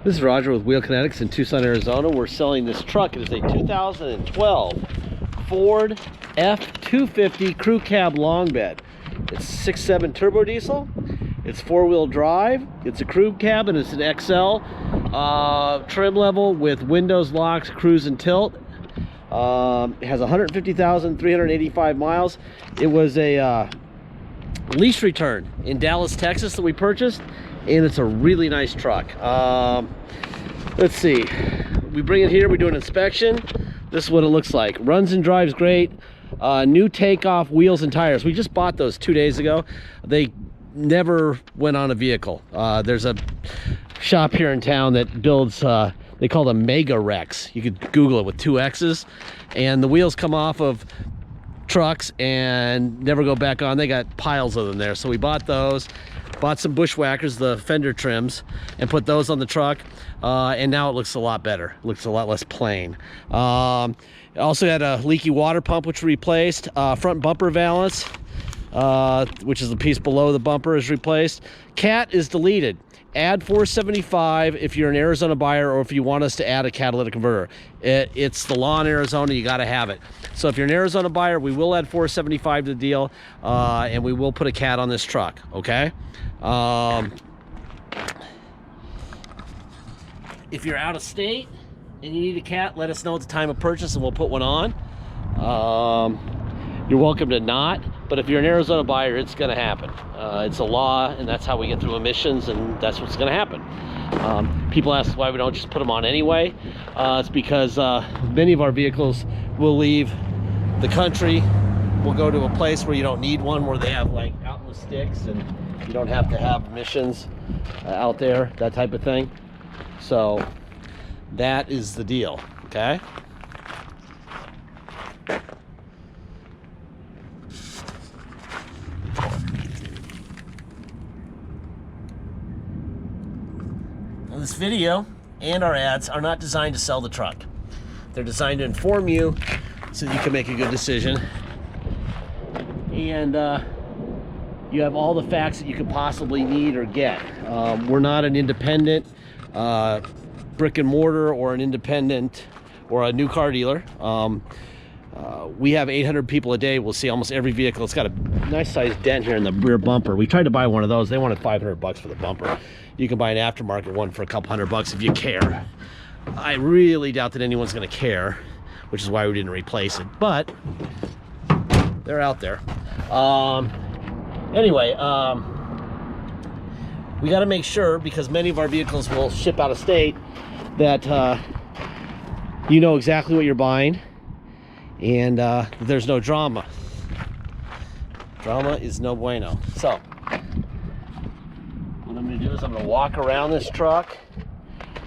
This is Roger with Wheel Kinetics in Tucson, Arizona. We're selling this truck. It is a 2012 Ford F250 crew cab long bed. It's 6.7 turbo diesel. It's four-wheel drive. It's a crew cab and it's an XL trim level with windows, locks, cruise and tilt. It has 150,385 miles. It was a lease return in Dallas, Texas that we purchased, and it's a really nice truck. Let's see, we bring it here, we do an inspection. This is what it looks like. Runs and drives great. New takeoff wheels and tires. We just bought those 2 days ago. They never went on a vehicle. There's a shop here in town that builds they call them Mega Rex. You could Google it with 2 X's, and the wheels come off of trucks and never go back on. They got piles of them there, so we bought those. Bought some bushwhackers, the fender trims, and put those on the truck, and now it looks a lot better. It looks a lot less plain. It also had a leaky water pump which we replaced. Front bumper valance, which is the piece below the bumper, is replaced. Cat is deleted. Add 475 if you're an Arizona buyer, or if you want us to add a catalytic converter. It's the law in Arizona, you got to have it. So if you're an Arizona buyer, we will add 475 to the deal, and we will put a cat on this truck, okay? If you're out of state and you need a cat, let us know at the time of purchase and we'll put one on. You're welcome to not, but if you're an Arizona buyer, it's going to happen. It's a law, and that's how we get through emissions, and that's what's going to happen. People ask why we don't just put them on anyway. It's because many of our vehicles will leave the country. We'll go to a place where you don't need one, where they have like out in the sticks, and you don't have to have emissions out there, that type of thing. So that is the deal, okay? This video and our ads are not designed to sell the truck. They're designed to inform you so that you can make a good decision, and you have all the facts that you could possibly need or get. We're not an independent brick and mortar or an independent or a new car dealer. We have 800 people a day. We'll see almost every vehicle. It's got a nice sized dent here in the rear bumper. We tried to buy one of those. They wanted $500 for the bumper. You can buy an aftermarket one for a couple $100 if you care. I really doubt that anyone's going to care, which is why we didn't replace it, but they're out there. Anyway, we got to make sure, because many of our vehicles will ship out of state, that you know exactly what you're buying, and there's no drama. Drama is no bueno. So what I'm going to do is I'm going to walk around this truck.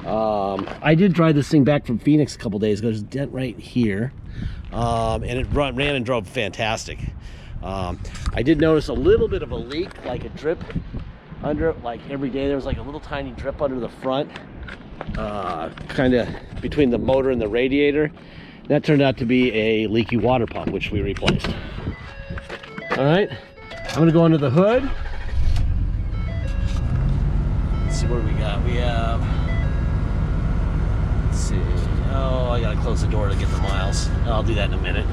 I did drive this thing back from Phoenix a couple days ago. There's a dent right here, and it ran and drove fantastic. I did notice a little bit of a leak, like a drip under it. Like every day there was like a little tiny drip under the front, kind of between the motor and the radiator. That turned out to be a leaky water pump, which we replaced. All right, I'm gonna go under the hood. Let's see what we got. We have, let's see, oh, I gotta close the door to get the miles. I'll do that in a minute.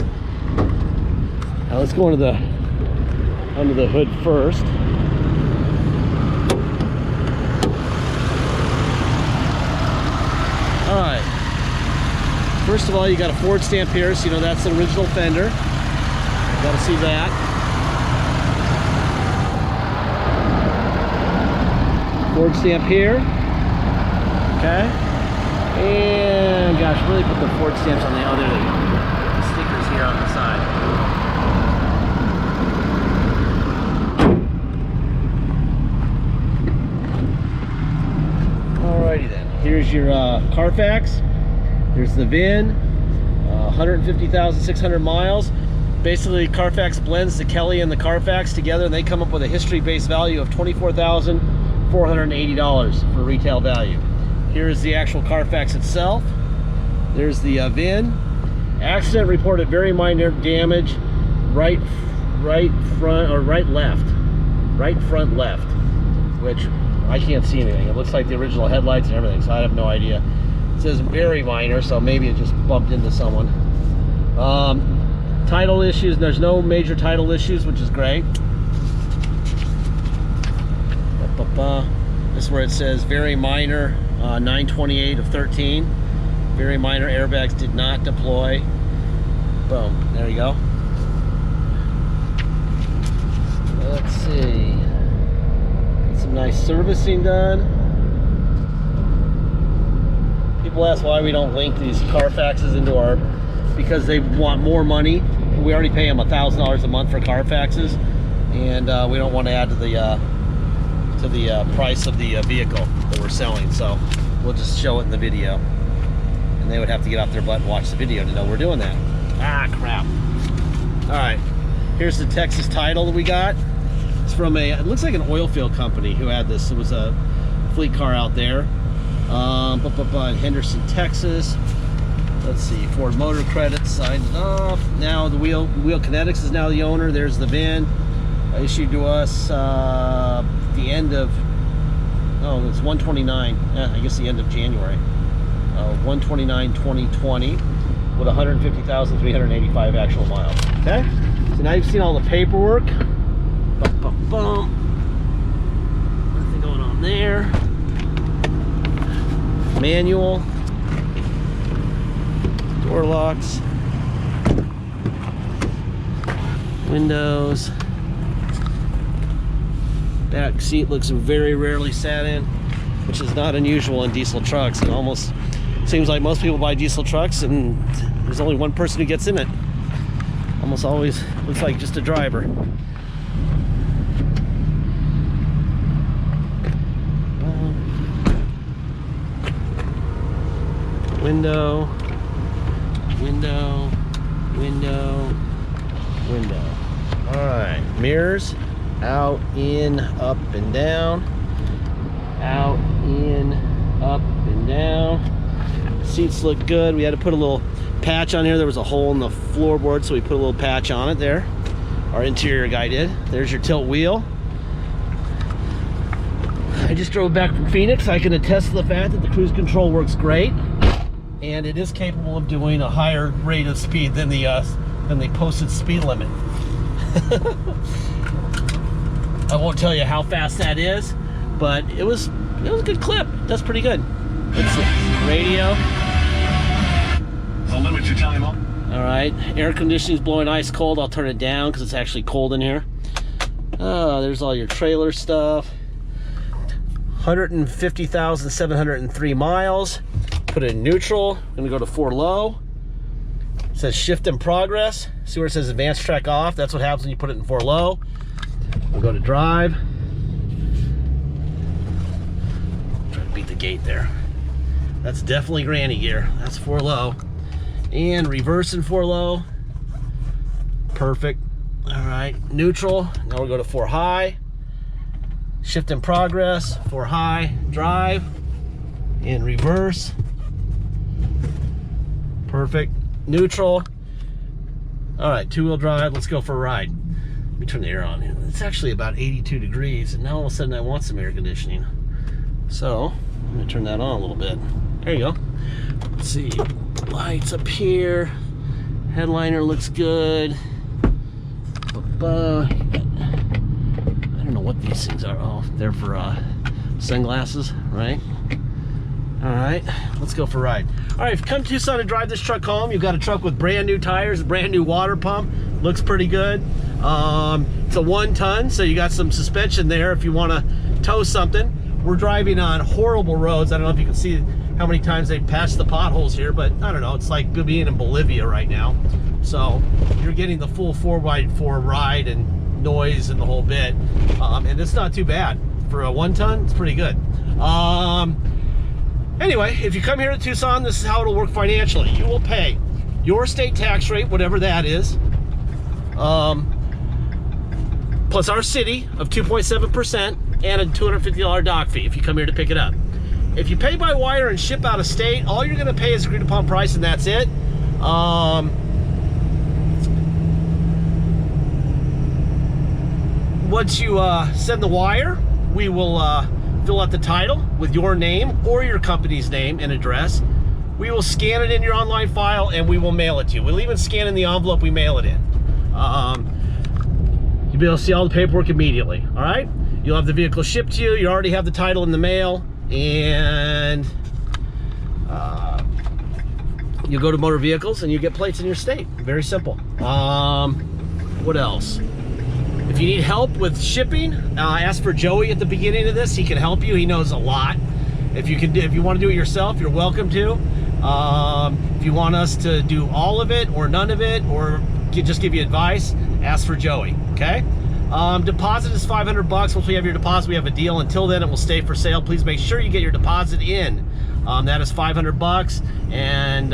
Now let's go under the hood first. All right. First of all, you got a Ford stamp here, so you know that's an original fender. You gotta see that. Ford stamp here. Okay. And gosh, really put the Ford stamps on the, oh, there they go. The stickers here on the side. Alrighty then. Here's your Carfax. There's the VIN, 150,600 miles. Basically, Carfax blends the Kelly and the Carfax together, and they come up with a history-based value of $24,480 for retail value. Here's the actual Carfax itself. There's the VIN. Accident reported very minor damage, right front left, which I can't see anything. It looks like the original headlights and everything, so I have no idea. It says very minor, so maybe it just bumped into someone. Title issues, there's no major title issues, which is great. This is where it says very minor, 928 of 13. Very minor airbags did not deploy. Boom, there you go. Let's see. Get some nice servicing done. People ask why we don't link these Carfaxes into our, because they want more money. We already pay them $1,000 a month for Carfaxes, and we don't want to add to the price of the vehicle that we're selling. So we'll just show it in the video, and they would have to get off their butt and watch the video to know we're doing that. Ah, crap. All right, here's the Texas title that we got. It's from it looks like an oil field company who had this. It was a fleet car out there. In Henderson, Texas. Let's see, Ford Motor Credit signed it off. Now the Wheel Kinetics is now the owner. There's the VIN. Issued to us the end of, oh, it's 129. I guess the end of January. 129/2020 with 150,385 actual miles. Okay, so now you've seen all the paperwork. Nothing going on there. Manual, door locks, windows. Back seat looks very rarely sat in, which is not unusual in diesel trucks. It almost seems like most people buy diesel trucks and there's only one person who gets in it. Almost always looks like just a driver. Window, window, window, window. All right, mirrors, out, in, up and down, out, in, up and down. Seats look good. We had to put a little patch on here. There was a hole in the floorboard, so we put a little patch on it there. Our interior guy did. There's your tilt wheel. I just drove back from Phoenix. I can attest to the fact that the cruise control works great, and it is capable of doing a higher rate of speed than the posted speed limit. I won't tell you how fast that is, but it was a good clip. That's pretty good. Let's see. Radio. I'll limit your time up. All right. Air conditioning is blowing ice cold. I'll turn it down because it's actually cold in here. There's all your trailer stuff. 150,703 miles. Put it in neutral. I'm gonna go to 4 low. It says shift in progress. See where it says advanced track off? That's what happens when you put it in 4 low. We'll go to drive. Try to beat the gate there. That's definitely granny gear. That's 4 low. And reverse in 4 low. Perfect. All right, neutral. Now we'll go to 4 high. Shift in progress, 4 high, drive, and reverse. Perfect. Neutral. All right, 2-wheel drive. Let's go for a ride. Let me turn the air on. It's actually about 82 degrees, and now all of a sudden I want some air conditioning. So I'm gonna turn that on a little bit. There you go. Let's see. Lights up here. Headliner looks good. I don't know what these things are. Oh, they're for sunglasses, right? All right, let's go for a ride. All right, if you come to Tucson to drive this truck home, you've got a truck with brand new tires, brand new water pump. Looks pretty good. It's a 1-ton, so you got some suspension there if you want to tow something. We're driving on horrible roads. I don't know if you can see how many times they passed the potholes here, but I don't know. It's like being in Bolivia right now. So you're getting the full 4x4 ride and noise and the whole bit. And it's not too bad. For a 1-ton, it's pretty good. Anyway, if you come here to Tucson, this is how it'll work financially. You will pay your state tax rate, whatever that is, plus our city of 2.7% and a $250 dock fee if you come here to pick it up. If you pay by wire and ship out of state, all you're gonna pay is agreed upon price and that's it. Once you send the wire, we will fill out the title with your name or your company's name and address. We will scan it in your online file and we will mail it to you. We'll even scan in the envelope we mail it in. You'll be able to see all the paperwork immediately, all right? You'll have the vehicle shipped to you. You already have the title in the mail, and you go to motor vehicles and you get plates in your state. Very simple. What else? If you need help with shipping, ask for Joey at the beginning of this. He can help you. He knows a lot. If you want to do it yourself, you're welcome to. If you want us to do all of it or none of it, or just give you advice, ask for Joey. Okay. Deposit is $500. Once we have your deposit, we have a deal. Until then, it will stay for sale. Please make sure you get your deposit in. That is $500, and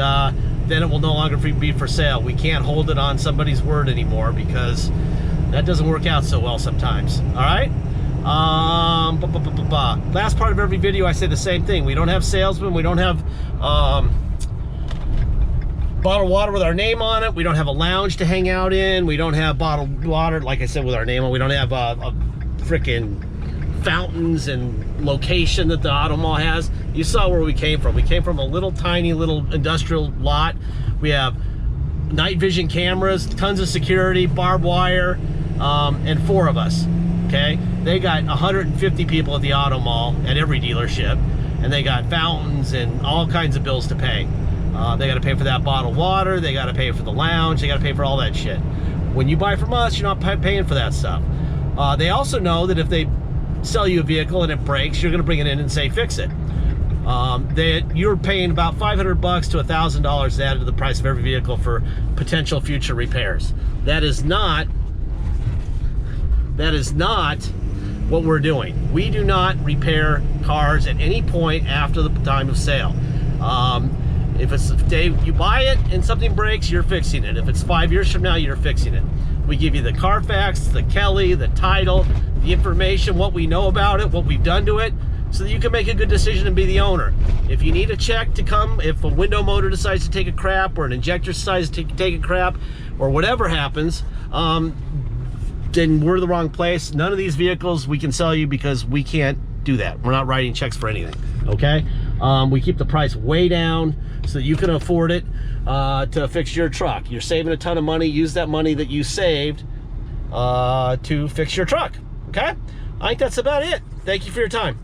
then it will no longer be for sale. We can't hold it on somebody's word anymore because that doesn't work out so well sometimes. All right. Last part of every video, I say the same thing. We don't have salesmen. We don't have bottled water with our name on it. We don't have a lounge to hang out in. We don't have bottled water, like I said, with our name on. We don't have a freaking fountains and location that the auto mall has. You saw where we came from. We came from a little tiny little industrial lot. We have night vision cameras, tons of security, barbed wire, and 4 of us. Okay, they got 150 people at the auto mall at every dealership, and they got fountains and all kinds of bills to pay. They got to pay for that bottled water. They got to pay for the lounge. They got to pay for all that shit. When you buy from us, you're not paying for that stuff. They also know that if they sell you a vehicle and it breaks, you're going to bring it in and say fix it. You're paying about $500 to $1,000 added to the price of every vehicle for potential future repairs. That is not what we're doing. We do not repair cars at any point after the time of sale. If you buy it and something breaks, you're fixing it. If it's 5 years from now, you're fixing it. We give you the Carfax, the Kelly, the title, the information, what we know about it, what we've done to it, so that you can make a good decision and be the owner. If you need a check to come, if a window motor decides to take a crap, or an injector decides to take a crap, or whatever happens, then we're the wrong place. None of these vehicles we can sell you because we can't do that. We're not writing checks for anything, okay? We keep the price way down so that you can afford it to fix your truck. You're saving a ton of money. Use that money that you saved to fix your truck, okay? I think that's about it. Thank you for your time.